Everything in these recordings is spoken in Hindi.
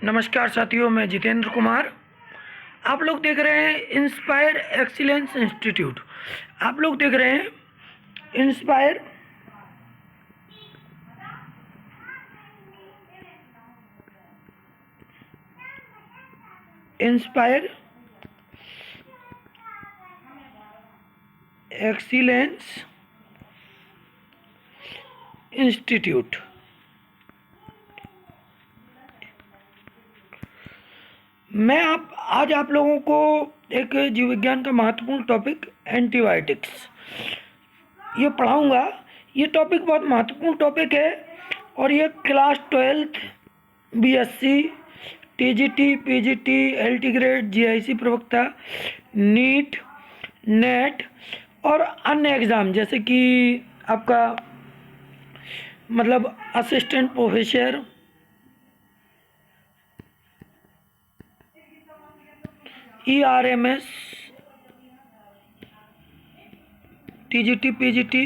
नमस्कार साथियों, मैं जितेंद्र कुमार। आप लोग देख रहे हैं इंस्पायर एक्सीलेंस इंस्टीट्यूट। आप लोग देख रहे हैं इंस्पायर इंस्पायर एक्सीलेंस इंस्टीट्यूट। मैं आज आप लोगों को एक जीव विज्ञान का महत्वपूर्ण टॉपिक एंटीबायोटिक्स ये पढ़ाऊंगा। ये टॉपिक बहुत महत्वपूर्ण टॉपिक है और ये class 12 BSc, TGT, PGT, LT grade, GIC प्रवक्ता, नीट, नेट और अन्य एग्ज़ाम जैसे कि आपका मतलब असिस्टेंट प्रोफेसर, ईआरएमएस, टीजीटी, पीजीटी,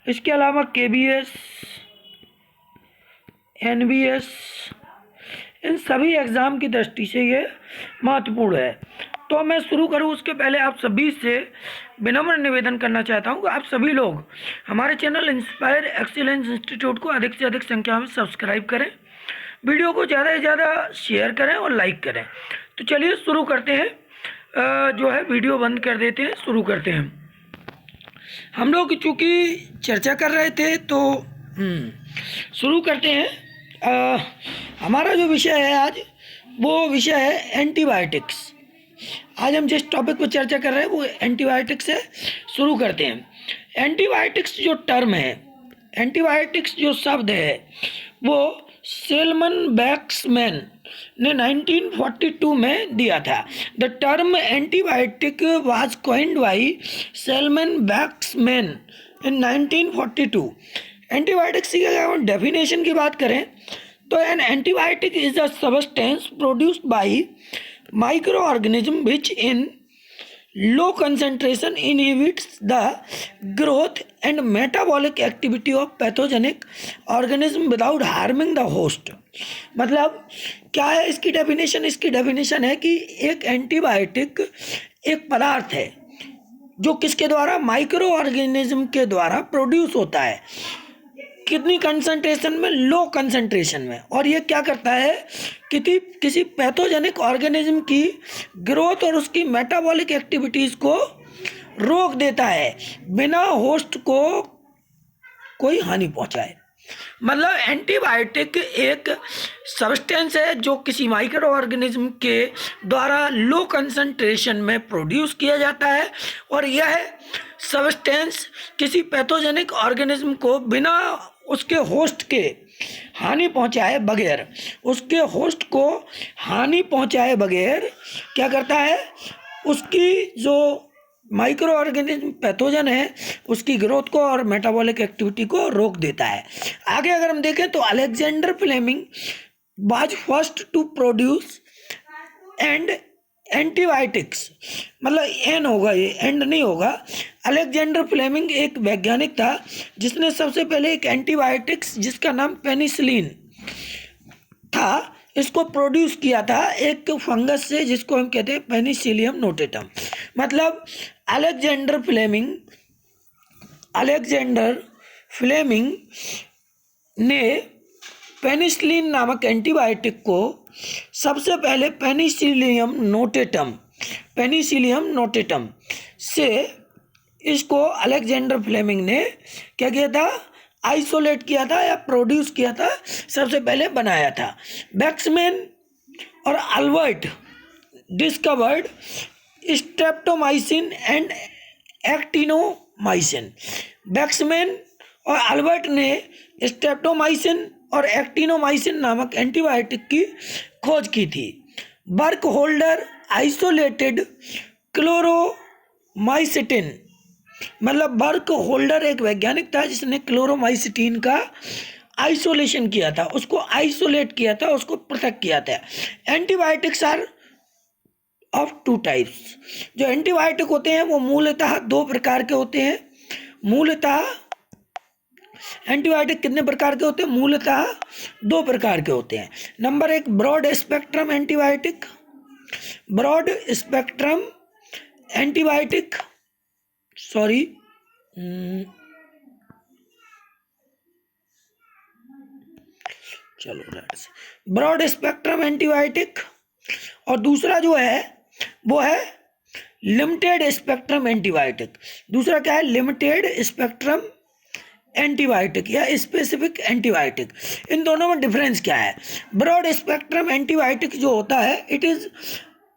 इसके अलावा केबीएस, एनबीएस, इन सभी एग्ज़ाम की दृष्टि से ये महत्वपूर्ण है। तो मैं शुरू करूँ उसके पहले आप सभी से विनम्र निवेदन करना चाहता हूँ कि आप सभी लोग हमारे चैनल इंस्पायर एक्सीलेंस इंस्टीट्यूट को अधिक से अधिक संख्या में सब्सक्राइब करें, वीडियो को ज़्यादा से ज़्यादा शेयर करें और लाइक करें। तो चलिए शुरू करते हैं। जो है वीडियो बंद कर देते हैं, शुरू करते हैं। हम लोग चूँकि चर्चा कर रहे थे तो शुरू करते हैं। हमारा जो विषय है आज, वो विषय है एंटीबायोटिक्स। आज हम जिस टॉपिक पर चर्चा कर रहे हैं वो एंटीबायोटिक्स से शुरू करते हैं। एंटीबायोटिक्स जो टर्म है, एंटीबायोटिक्स जो शब्द है, वो सेल्मन बैक्समैन ने 1942 में दिया था। The term antibiotic was coined by Selman Waksman in 1942। Antibiotics की अगर हम डेफिनेशन की बात करें तो an antibiotic is a substance produced by micro organism which in low concentration inhibits the growth and metabolic activity of pathogenic organism without harming the host। मतलब क्या है इसकी डेफिनेशन? इसकी डेफिनेशन है कि एक एंटीबायोटिक एक पदार्थ है जो किसके द्वारा, माइक्रो ऑर्गेनिज्म के द्वारा प्रोड्यूस होता है। कितनी कंसंट्रेशन में? लो कंसंट्रेशन में। और ये क्या करता है कि किसी पैथोजेनिक ऑर्गेनिज्म की ग्रोथ और उसकी मेटाबॉलिक एक्टिविटीज़ को रोक देता है बिना होस्ट को कोई हानि पहुंचाए। मतलब एंटीबायोटिक एक सब्सटेंस है जो किसी माइक्रो ऑर्गेनिज्म के द्वारा लो कंसंट्रेशन में प्रोड्यूस किया जाता है और यह सब्सटेंस किसी पैथोजेनिक ऑर्गेनिज्म को बिना उसके होस्ट के हानि पहुंचाए बगैर, उसके होस्ट को हानि पहुंचाए बगैर क्या करता है, उसकी जो माइक्रो ऑर्गेनिज्म पैथोजन है उसकी ग्रोथ को और मेटाबॉलिक एक्टिविटी को रोक देता है। आगे अगर हम देखें तो Alexander Fleming was first to produce and antibiotics, मतलब एन होगा, ये एंड नहीं होगा। अलेक्जेंडर फ्लेमिंग एक वैज्ञानिक था जिसने सबसे पहले एक एंटीबायोटिक्स जिसका नाम पेनिसिलिन था, इसको प्रोड्यूस किया था एक फंगस से जिसको हम कहते हैं पेनिसिलियम नोटेटम। मतलब अलेक्जेंडर फ्लेमिंग ने पेनिसिलिन नामक एंटीबायोटिक को सबसे पहले पेनिसिलियम नोटेटम से इसको अलेक्जेंडर फ्लेमिंग ने क्या किया था, आइसोलेट किया था या प्रोड्यूस किया था, सबसे पहले बनाया था। बैक्समैन और Albert discovered streptomycin and actinomycin. Waksman और अल्बर्ट ने स्ट्रेप्टोमाइसिन और एक्टिनोमाइसिन नामक एंटीबायोटिक की खोज की थी। बर्क होल्डर आइसोलेटेड क्लोरोमाइसिटिन, मतलब बर्क होल्डर एक वैज्ञानिक था जिसने क्लोरोमाइसिटिन का आइसोलेशन किया था, उसको आइसोलेट किया था, उसको पृथक किया था। Antibiotics are of two types. जो एंटीबायोटिक होते हैं वो मूलतः दो प्रकार के होते हैं। मूलतः एंटीबायोटिक कितने प्रकार के होते हैं? मूलतः 2 प्रकार के होते हैं। Number 1 broad spectrum antibiotic. Broad spectrum antibiotic, sorry, चलो ब्रॉड स्पेक्ट्रम एंटीबायोटिक। और दूसरा जो है वो है लिमिटेड स्पेक्ट्रम एंटीबायोटिक। दूसरा क्या है? लिमिटेड स्पेक्ट्रम एंटीबायोटिक या स्पेसिफिक एंटीबायोटिक। इन दोनों में डिफरेंस क्या है? ब्रॉड स्पेक्ट्रम एंटीबायोटिक जो होता है, it is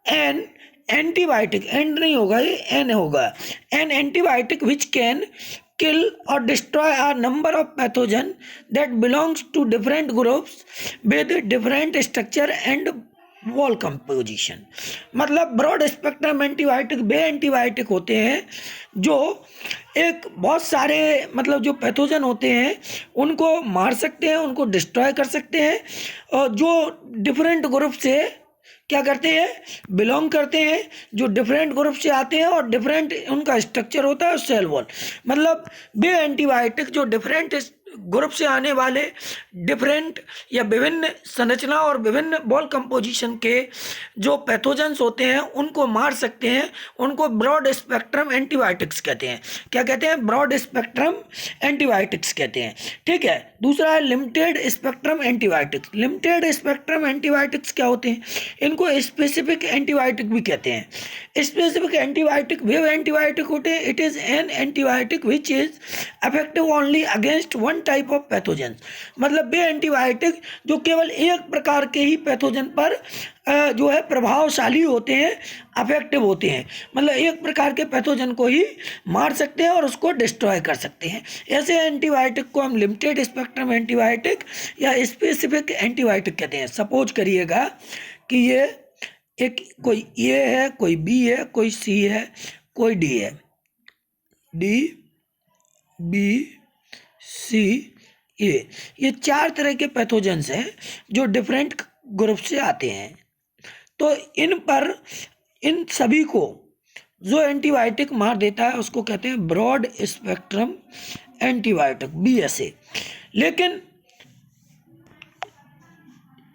an antibiotic, and नहीं होगा ये, एन होगा, an antibiotic which can kill or destroy a number of pathogen that belongs to different groups with different structure and wall composition। मतलब ब्रॉड स्पेक्ट्रम एंटीबायोटिक वे एंटीबायोटिक होते हैं जो एक बहुत सारे मतलब जो पैथोजन होते हैं उनको मार सकते हैं, उनको डिस्ट्रॉय कर सकते हैं, और जो डिफरेंट ग्रुप से क्या करते हैं? बिलोंग करते हैं, जो डिफरेंट ग्रुप से आते हैं और डिफरेंट उनका स्ट्रक्चर होता है सेल वॉल। मतलब वे एंटीबायोटिक जो डिफरेंट ग्रुप से आने वाले डिफरेंट या विभिन्न संरचना और विभिन्न बॉल कंपोजिशन के जो पैथोजेंस होते हैं उनको मार सकते हैं, उनको ब्रॉड स्पेक्ट्रम एंटीबायोटिक्स कहते हैं। क्या कहते हैं? ब्रॉड स्पेक्ट्रम एंटीबायोटिक्स कहते हैं। ठीक है। दूसरा है limited spectrum antibiotics. Limited spectrum antibiotics क्या होते हैं? इनको स्पेसिफिक एंटीबायोटिक भी कहते हैं। स्पेसिफिक एंटीबायोटिक वे एंटीबायोटिक होते हैं, it is an antibiotic which is effective only against one type of pathogen. मतलब वे एंटीबायोटिक जो केवल एक प्रकार के ही पैथोजन पर जो है प्रभावशाली होते हैं, अफेक्टिव होते हैं। मतलब एक प्रकार के पैथोजन को ही मार सकते हैं और उसको डिस्ट्रॉय कर सकते हैं। ऐसे एंटीबायोटिक को हम लिमिटेड स्पेक्ट्रम एंटीबायोटिक या स्पेसिफिक एंटीबायोटिक कहते हैं। सपोज करिएगा कि ये एक कोई ए है, कोई बी है, कोई सी है, कोई डी है, डी बी सी ए, ये 4 तरह के पैथोजेंस हैं जो डिफरेंट ग्रुप से आते हैं। तो इन सभी को जो एंटीबायोटिक मार देता है उसको कहते हैं ब्रॉड स्पेक्ट्रम एंटीबायोटिक, BSA। लेकिन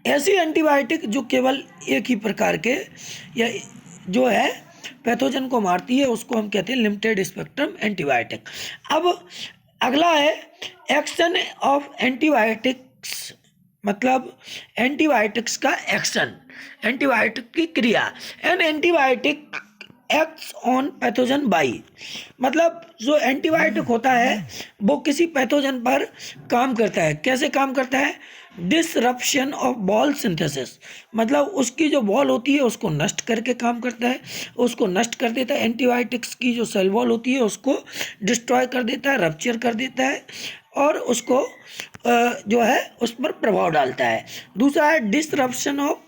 ऐसी एंटीबायोटिक जो केवल एक ही प्रकार के या जो है पैथोजन को मारती है उसको हम कहते हैं लिमिटेड स्पेक्ट्रम एंटीबायोटिक। अब अगला है एक्शन ऑफ एंटीबायोटिक्स। मतलब एंटीबायोटिक्स का एक्शन, एंटीबायोटिक की क्रिया। An antibiotic acts on pathogen by, मतलब जो एंटीबायोटिक होता है वो किसी पैथोजन पर काम करता है। कैसे काम करता है? डिसरप्शन ऑफ बॉल सिंथेसिस, मतलब उसकी जो बॉल होती है उसको नष्ट करके काम करता है, उसको नष्ट कर देता है। एंटीबायोटिक्स की जो सेल वॉल होती है उसको डिस्ट्रॉय कर देता है, रप्चर कर देता है और उसको जो है उस पर प्रभाव डालता है। दूसरा है disruption of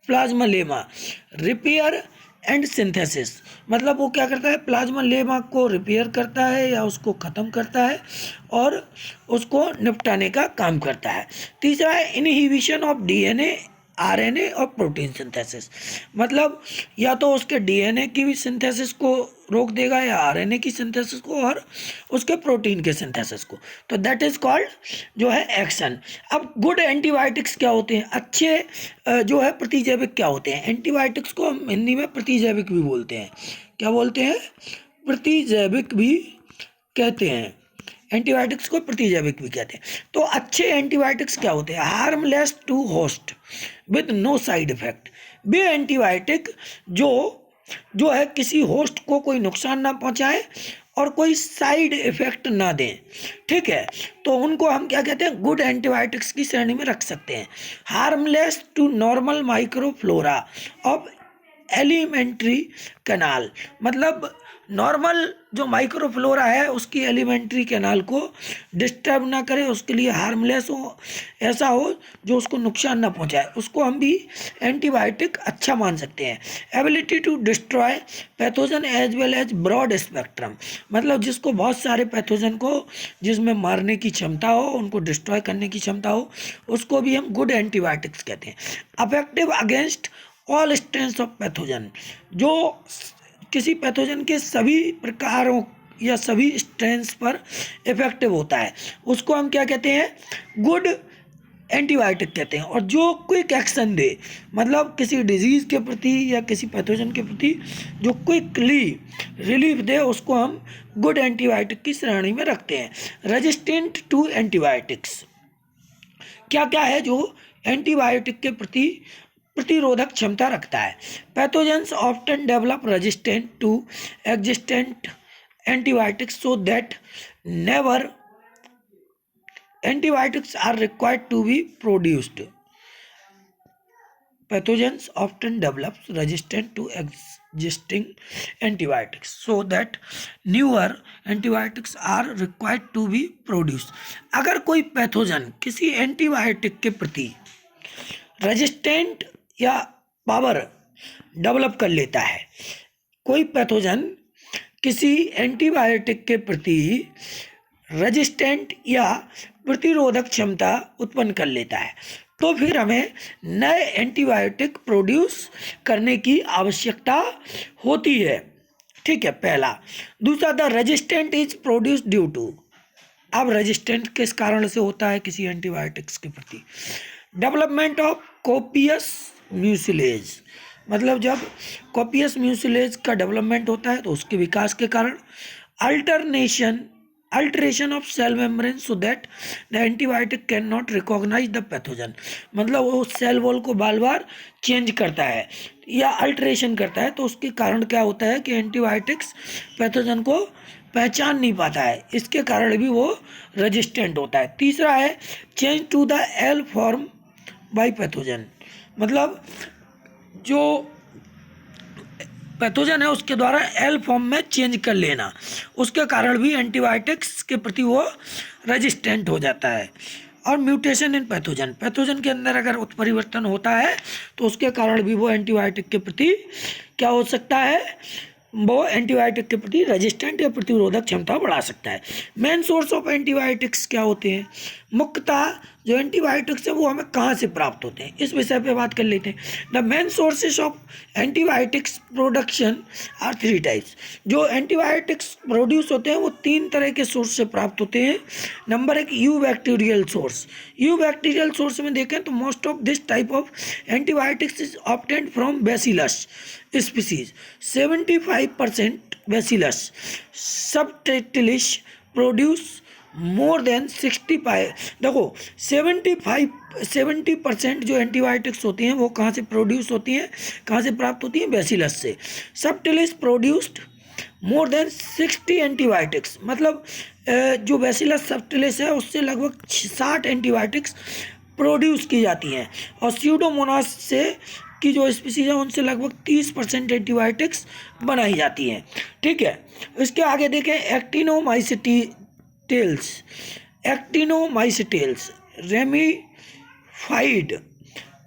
plasma lemma, repair and synthesis, मतलब वो क्या करता है? प्लाज्मा लेमा को रिपेयर करता है या उसको ख़त्म करता है और उसको निपटाने का काम करता है। तीसरा है इनहिबिशन ऑफ DNA, RNA और प्रोटीन सिंथेसिस, मतलब या तो उसके DNA की भी सिंथेसिस को रोक देगा या RNA की सिंथेसिस को और उसके प्रोटीन के सिंथेसिस को। तो दैट इज कॉल्ड जो है एक्शन। अब गुड एंटीबायोटिक्स क्या होते हैं? अच्छे जो है प्रतिजैविक क्या होते हैं? एंटीबायोटिक्स को हम हिंदी में प्रतिजैविक भी बोलते हैं। क्या बोलते हैं? प्रतिजैविक भी कहते हैं। एंटीबायोटिक्स को प्रतिजैविक भी कहते हैं। तो अच्छे एंटीबायोटिक्स क्या होते हैं? Harmless to host with no side effect. वे एंटीबायोटिक जो है किसी होस्ट को कोई नुकसान ना पहुंचाए और कोई साइड इफेक्ट ना दें। ठीक है, तो उनको हम क्या कहते हैं? गुड एंटीबायोटिक्स की श्रेणी में रख सकते हैं। Harmless to normal microflora of alimentary canal, मतलब नॉर्मल जो माइक्रोफ्लोरा है उसकी एलिमेंट्री कैनाल को डिस्टर्ब ना करे, उसके लिए हार्मलेस हो, ऐसा हो जो उसको नुकसान ना पहुंचाए, उसको हम भी एंटीबायोटिक अच्छा मान सकते हैं। Ability to destroy pathogen as well as broad spectrum, मतलब जिसको बहुत सारे पैथोजन को जिसमें मारने की क्षमता हो, उनको डिस्ट्रॉय करने की क्षमता हो, उसको भी हम गुड एंटीबायोटिक्स कहते हैं। Affective against all strains of pathogen, जो किसी पैथोजन के सभी प्रकारों या सभी स्ट्रेन्स पर इफेक्टिव होता है उसको हम क्या कहते हैं, गुड एंटीबायोटिक कहते हैं। और जो क्विक एक्शन दे, मतलब किसी डिजीज़ के प्रति या किसी पैथोजन के प्रति जो क्विकली रिलीफ दे, उसको हम गुड एंटीबायोटिक की श्रेणी में रखते हैं। रेजिस्टेंट टू एंटीबायोटिक्स क्या क्या है जो एंटीबायोटिक के प्रति प्रतिरोधक क्षमता रखता है। Pathogens often develop resistant to existent antibiotics so that never antibiotics are required to be produced. Pathogens often develop resistant to existing antibiotics so that newer antibiotics are required to be produced. अगर कोई पैथोजन किसी एंटीबायोटिक के प्रति रेजिस्टेंट या पावर डेवलप कर लेता है, कोई पैथोजन किसी एंटीबायोटिक के प्रति रेजिस्टेंट या प्रतिरोधक क्षमता उत्पन्न कर लेता है, तो फिर हमें नए एंटीबायोटिक प्रोड्यूस करने की आवश्यकता होती है। ठीक है, पहला। दूसरा, the resistant is produced due to. अब रेजिस्टेंट किस कारण से होता है किसी एंटीबायोटिक्स के प्रति? डेवलपमेंट ऑफ कोपियस म्यूसिलेज, मतलब जब कोपियस म्यूसिलेज का डेवलपमेंट होता है तो उसके विकास के कारण। Alteration of cell membrane so that the antibiotic can not recognise the pathogen, मतलब वो सेल वॉल को बार बार चेंज करता है या अल्टरेशन करता है, तो उसके कारण क्या होता है कि एंटीबायोटिक्स पैथोजन को पहचान नहीं पाता है, इसके कारण भी वो रेजिस्टेंट होता है। तीसरा है change to the L form by pathogen, मतलब जो पैथोजन है उसके द्वारा एल फॉर्म में चेंज कर लेना, उसके कारण भी एंटीबायोटिक्स के प्रति वो रेजिस्टेंट हो जाता है। और म्यूटेशन इन पैथोजन, पैथोजन के अंदर अगर उत्परिवर्तन होता है तो उसके कारण भी वो एंटीबायोटिक के प्रति क्या हो सकता है, वो एंटीबायोटिक के प्रति रेजिस्टेंट या प्रतिरोधक क्षमता बढ़ा सकता है। मेन सोर्स ऑफ एंटीबायोटिक्स क्या होते हैं? मुख्यतः जो एंटीबायोटिक्स है वो हमें कहाँ से प्राप्त होते हैं, इस विषय पे बात कर लेते हैं। The main sources of antibiotics production are 3 types. जो एंटीबायोटिक्स प्रोड्यूस होते हैं वो 3 तरह के सोर्स से प्राप्त होते हैं। Number 1, you bacterial source. You bacterial source में देखें तो most of this type of antibiotics is obtained from bacillus species. 75% bacillus subtilis produce more than 65। देखो 70% जो एंटीबायोटिक्स होती हैं वो कहाँ से प्रोड्यूस होती हैं, कहाँ से प्राप्त होती हैं? बैसिलस से। Subtilis produced more than 60 antibiotics, मतलब जो बैसिलस सबटिलिस है उससे लगभग 60 एंटीबायोटिक्स प्रोड्यूस की जाती हैं। और स्यूडोमोनास से की जो स्पीसीज है उनसे लगभग 30% एंटीबायोटिक्स बनाई जाती हैं। ठीक है, इसके आगे देखें एक्टिनोमाइसिटेल्स रेमिफाइड,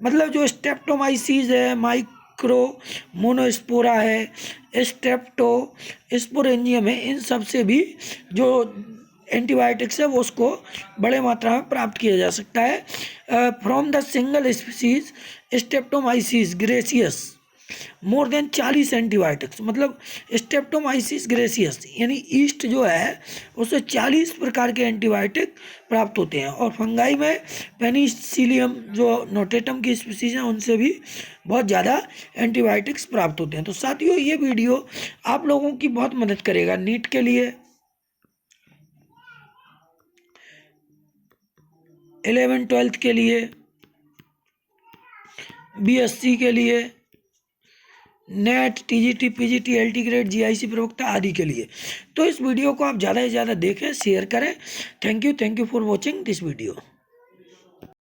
मतलब जो स्ट्रेप्टोमाइसीज है, माइक्रो मोनोस्पोरा है, स्ट्रेप्टोस्पोरेंजियम है, इन सब से भी जो एंटीबायोटिक्स है वो उसको बड़े मात्रा में प्राप्त किया जा सकता है। From the single species Streptomyces gracious more than 40 antibiotics, मतलब स्ट्रेप्टोमाइसिस ग्रेसियस यानी ईस्ट जो है उससे 40 प्रकार के एंटीबायोटिक प्राप्त होते हैं। और फंगाई में पेनिसिलियम जो नोटेटम की स्पीसीज हैं उनसे भी बहुत ज़्यादा एंटीबायोटिक्स प्राप्त होते हैं। तो साथियों, ये वीडियो आप लोगों की बहुत मदद करेगा नीट के लिए, 11th-12th के लिए, BSc के लिए, net, TGT, PGT, LT grade, GIC प्रवक्ता आदि के लिए। तो इस वीडियो को आप ज़्यादा से ज़्यादा देखें, शेयर करें। Thank you for watching this video.